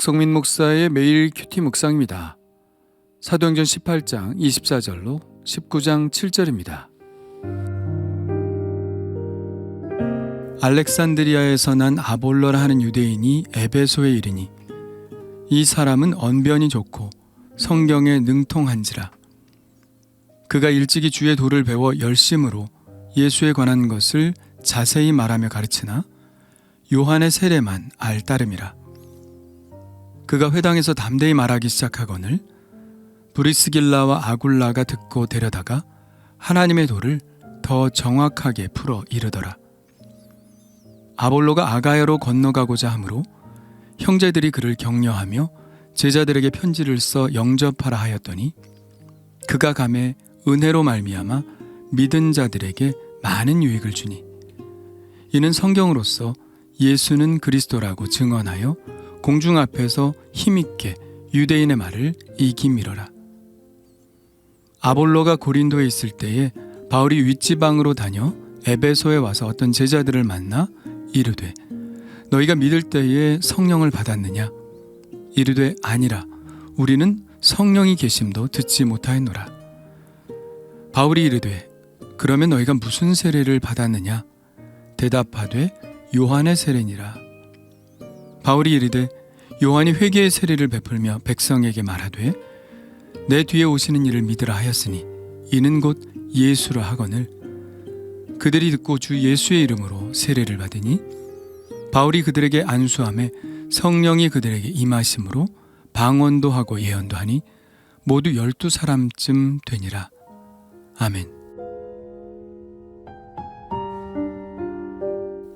박성민 목사의 매일 큐티 묵상입니다. 사도행전 18장 24절로 19장 7절입니다. 알렉산드리아에서 난 아볼로라 하는 유대인이 에베소에 이르니 이 사람은 언변이 좋고 성경에 능통한지라. 그가 일찍이 주의 도를 배워 열심으로 예수에 관한 것을 자세히 말하며 가르치나 요한의 세례만 알 따름이라. 그가 회당에서 담대히 말하기 시작하거늘 브리스길라와 아굴라가 듣고 데려다가 하나님의 도를 더 정확하게 풀어 이르더라. 아볼로가 아가야로 건너가고자 하므로 형제들이 그를 격려하며 제자들에게 편지를 써 영접하라 하였더니 그가 감에 은혜로 말미암아 믿은 자들에게 많은 유익을 주니 이는 성경으로서 예수는 그리스도라고 증언하여 공중 앞에서 힘있게 유대인의 말을 이기미러라. 아볼로가 고린도에 있을 때에 바울이 윗지방으로 다녀 에베소에 와서 어떤 제자들을 만나 이르되 너희가 믿을 때에 성령을 받았느냐? 이르되 아니라 우리는 성령이 계심도 듣지 못하였노라. 바울이 이르되 그러면 너희가 무슨 세례를 받았느냐? 대답하되 요한의 세례니라. 바울이 이르되 요한이 회개의 세례를 베풀며 백성에게 말하되 내 뒤에 오시는 이를 믿으라 하였으니 이는 곧 예수라 하거늘 그들이 듣고 주 예수의 이름으로 세례를 받으니 바울이 그들에게 안수하매 성령이 그들에게 임하심으로 방언도 하고 예언도 하니 모두 12사람쯤 되니라. 아멘.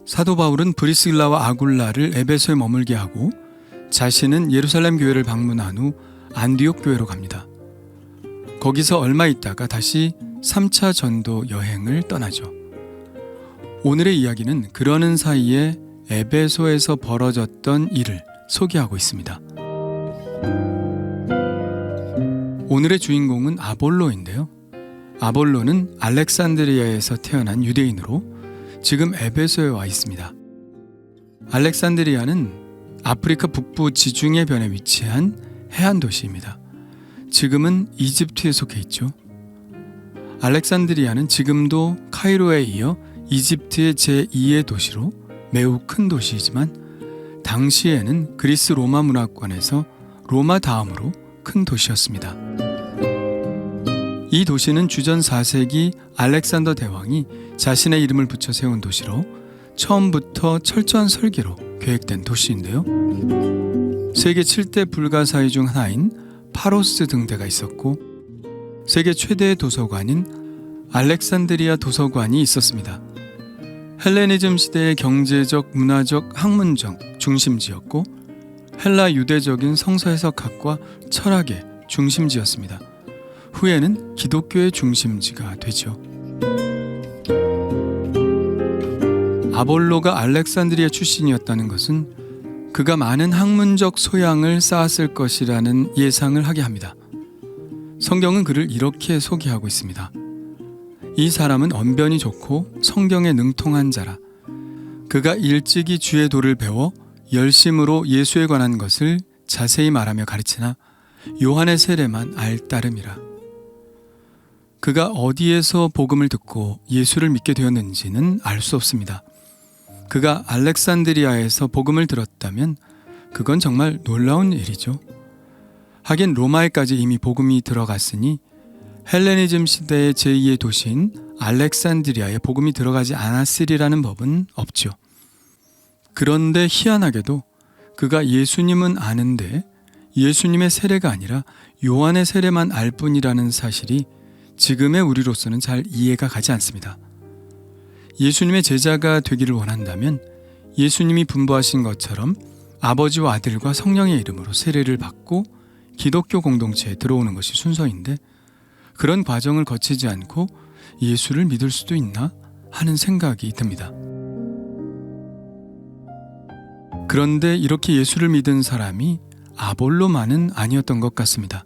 사도 바울은 브리스길라와 아굴라를 에베소에 머물게 하고 자신은 예루살렘 교회를 방문한 후 안디옥 교회로 갑니다. 거기서 얼마 있다가 다시 3차 전도 여행을 떠나죠. 오늘의 이야기는 그러는 사이에 에베소에서 벌어졌던 일을 소개하고 있습니다. 오늘의 주인공은 아볼로인데요. 아볼로는 알렉산드리아에서 태어난 유대인으로 지금 에베소에 와 있습니다. 알렉산드리아는 아프리카 북부 지중해 변에 위치한 해안 도시입니다. 지금은 이집트에 속해 있죠. 알렉산드리아는 지금도 카이로에 이어 이집트의 제2의 도시로 매우 큰 도시이지만 당시에는 그리스 로마 문화권에서 로마 다음으로 큰 도시였습니다. 이 도시는 주전 4세기 알렉산더 대왕이 자신의 이름을 붙여 세운 도시로 처음부터 철저한 설계로 계획된 도시인데요. 세계 7대 불가사의 중 하나인 파로스 등대가 있었고 세계 최대의 도서관인 알렉산드리아 도서관이 있었습니다. 헬레니즘 시대의 경제적, 문화적, 학문적 중심지였고 헬라 유대적인 성서 해석학과 철학의 중심지였습니다. 후에는 기독교의 중심지가 되죠. 아볼로가 알렉산드리아 출신이었다는 것은 그가 많은 학문적 소양을 쌓았을 것이라는 예상을 하게 합니다. 성경은 그를 이렇게 소개하고 있습니다. 이 사람은 언변이 좋고 성경에 능통한 자라. 그가 일찍이 주의 도를 배워 열심으로 예수에 관한 것을 자세히 말하며 가르치나 요한의 세례만 알 따름이라. 그가 어디에서 복음을 듣고 예수를 믿게 되었는지는 알 수 없습니다. 그가 알렉산드리아에서 복음을 들었다면 그건 정말 놀라운 일이죠. 하긴 로마에까지 이미 복음이 들어갔으니 헬레니즘 시대의 제2의 도시인 알렉산드리아에 복음이 들어가지 않았으리라는 법은 없죠. 그런데 희한하게도 그가 예수님은 아는데 예수님의 세례가 아니라 요한의 세례만 알 뿐이라는 사실이 지금의 우리로서는 잘 이해가 가지 않습니다. 예수님의 제자가 되기를 원한다면 예수님이 분부하신 것처럼 아버지와 아들과 성령의 이름으로 세례를 받고 기독교 공동체에 들어오는 것이 순서인데 그런 과정을 거치지 않고 예수를 믿을 수도 있나 하는 생각이 듭니다. 그런데 이렇게 예수를 믿은 사람이 아볼로만은 아니었던 것 같습니다.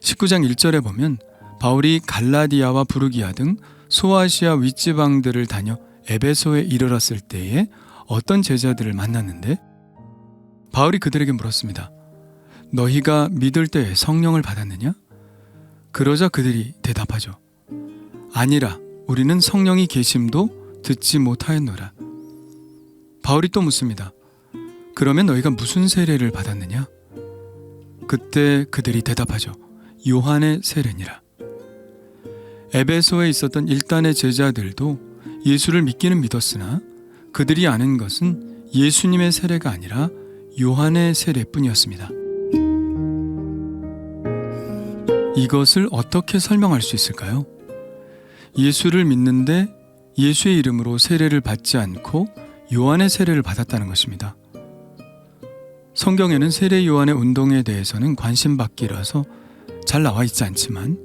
19장 1절에 보면 바울이 갈라디아와 부르기아 등 소아시아 윗지방들을 다녀 에베소에 이르렀을 때에 어떤 제자들을 만났는데 바울이 그들에게 물었습니다. 너희가 믿을 때에 성령을 받았느냐? 그러자 그들이 대답하죠. 아니라 우리는 성령이 계심도 듣지 못하였노라. 바울이 또 묻습니다. 그러면 너희가 무슨 세례를 받았느냐? 그때 그들이 대답하죠. 요한의 세례니라. 에베소에 있었던 일단의 제자들도 예수를 믿기는 믿었으나 그들이 아는 것은 예수님의 세례가 아니라 요한의 세례뿐이었습니다. 이것을 어떻게 설명할 수 있을까요? 예수를 믿는데 예수의 이름으로 세례를 받지 않고 요한의 세례를 받았다는 것입니다. 성경에는 세례 요한의 운동에 대해서는 관심받기라서 잘 나와 있지 않지만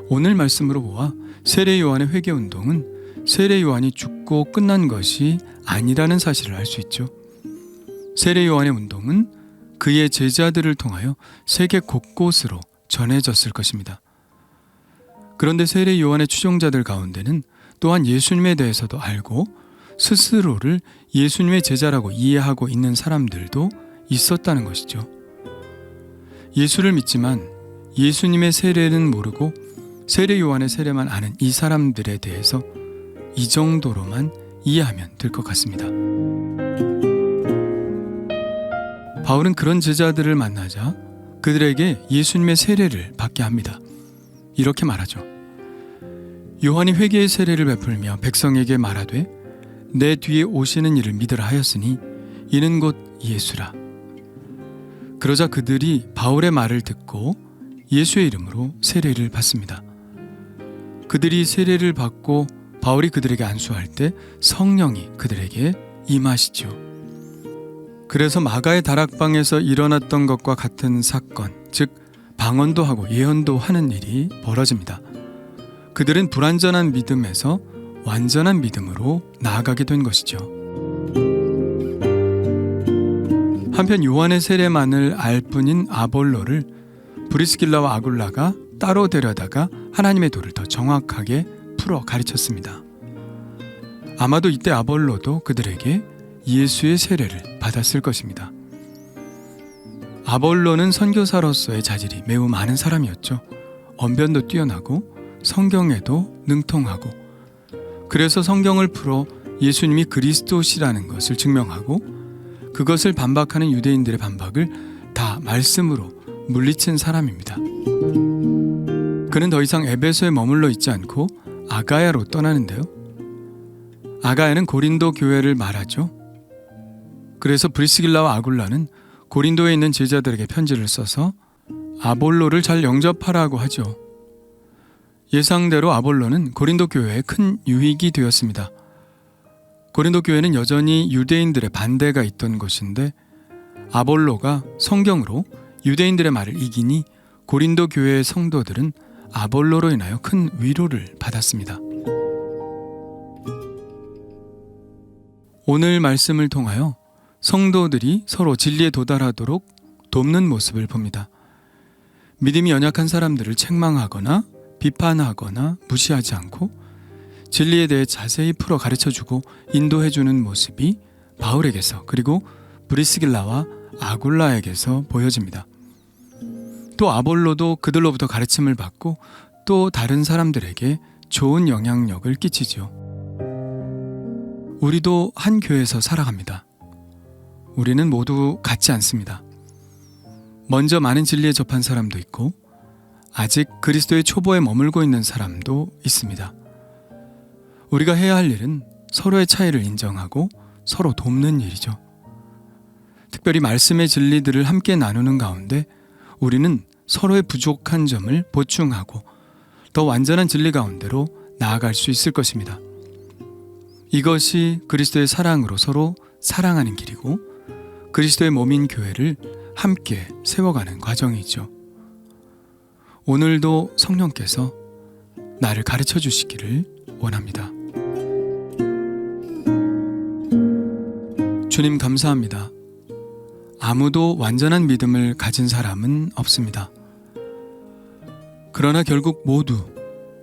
오늘 말씀으로 보아 세례 요한의 회개 운동은 세례 요한이 죽고 끝난 것이 아니라는 사실을 알 수 있죠. 세례 요한의 운동은 그의 제자들을 통하여 세계 곳곳으로 전해졌을 것입니다. 그런데 세례 요한의 추종자들 가운데는 또한 예수님에 대해서도 알고 스스로를 예수님의 제자라고 이해하고 있는 사람들도 있었다는 것이죠. 예수를 믿지만 예수님의 세례는 모르고 세례 요한의 세례만 아는 이 사람들에 대해서 이 정도로만 이해하면 될 것 같습니다. 바울은 그런 제자들을 만나자 그들에게 예수님의 세례를 받게 합니다. 이렇게 말하죠. 요한이 회개의 세례를 베풀며 백성에게 말하되 내 뒤에 오시는 이를 믿으라 하였으니 이는 곧 예수라. 그러자 그들이 바울의 말을 듣고 예수의 이름으로 세례를 받습니다. 그들이 세례를 받고 바울이 그들에게 안수할 때 성령이 그들에게 임하시죠. 그래서 마가의 다락방에서 일어났던 것과 같은 사건, 즉 방언도 하고 예언도 하는 일이 벌어집니다. 그들은 불완전한 믿음에서 완전한 믿음으로 나아가게 된 것이죠. 한편 요한의 세례만을 알 뿐인 아볼로를 브리스길라와 아굴라가 따로 데려다가 하나님의 도를 더 정확하게 풀어 가르쳤습니다. 아마도 이때 아볼로도 그들에게 예수의 세례를 받았을 것입니다. 아볼로는 선교사로서의 자질이 매우 많은 사람이었죠. 언변도 뛰어나고 성경에도 능통하고, 그래서 성경을 풀어 예수님이 그리스도시라는 것을 증명하고 그것을 반박하는 유대인들의 반박을 다 말씀으로 물리친 사람입니다. 그는 더 이상 에베소에 머물러 있지 않고 아가야로 떠나는데요. 아가야는 고린도 교회를 말하죠. 그래서 브리스길라와 아굴라는 고린도에 있는 제자들에게 편지를 써서 아볼로를 잘 영접하라고 하죠. 예상대로 아볼로는 고린도 교회에 큰 유익이 되었습니다. 고린도 교회는 여전히 유대인들의 반대가 있던 곳인데 아볼로가 성경으로 유대인들의 말을 이기니 고린도 교회의 성도들은 아볼로로 인하여 큰 위로를 받았습니다. 오늘 말씀을 통하여 성도들이 서로 진리에 도달하도록 돕는 모습을 봅니다. 믿음이 연약한 사람들을 책망하거나 비판하거나 무시하지 않고 진리에 대해 자세히 풀어 가르쳐주고 인도해주는 모습이 바울에게서 그리고 브리스길라와 아굴라에게서 보여집니다. 또 아볼로도 그들로부터 가르침을 받고 또 다른 사람들에게 좋은 영향력을 끼치죠. 우리도 한 교회에서 살아갑니다. 우리는 모두 같지 않습니다. 먼저 많은 진리에 접한 사람도 있고 아직 그리스도의 초보에 머물고 있는 사람도 있습니다. 우리가 해야 할 일은 서로의 차이를 인정하고 서로 돕는 일이죠. 특별히 말씀의 진리들을 함께 나누는 가운데 우리는 서로의 부족한 점을 보충하고 더 완전한 진리 가운데로 나아갈 수 있을 것입니다. 이것이 그리스도의 사랑으로 서로 사랑하는 길이고 그리스도의 몸인 교회를 함께 세워가는 과정이죠. 오늘도 성령께서 나를 가르쳐 주시기를 원합니다. 주님 감사합니다. 아무도 완전한 믿음을 가진 사람은 없습니다. 그러나 결국 모두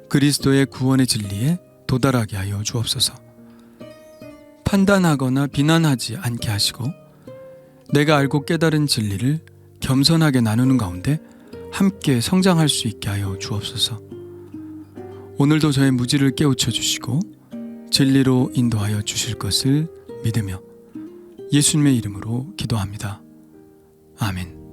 그리스도의 구원의 진리에 도달하게 하여 주옵소서. 판단하거나 비난하지 않게 하시고 내가 알고 깨달은 진리를 겸손하게 나누는 가운데 함께 성장할 수 있게 하여 주옵소서. 오늘도 저의 무지를 깨우쳐 주시고 진리로 인도하여 주실 것을 믿으며 예수님의 이름으로 기도합니다. 아멘.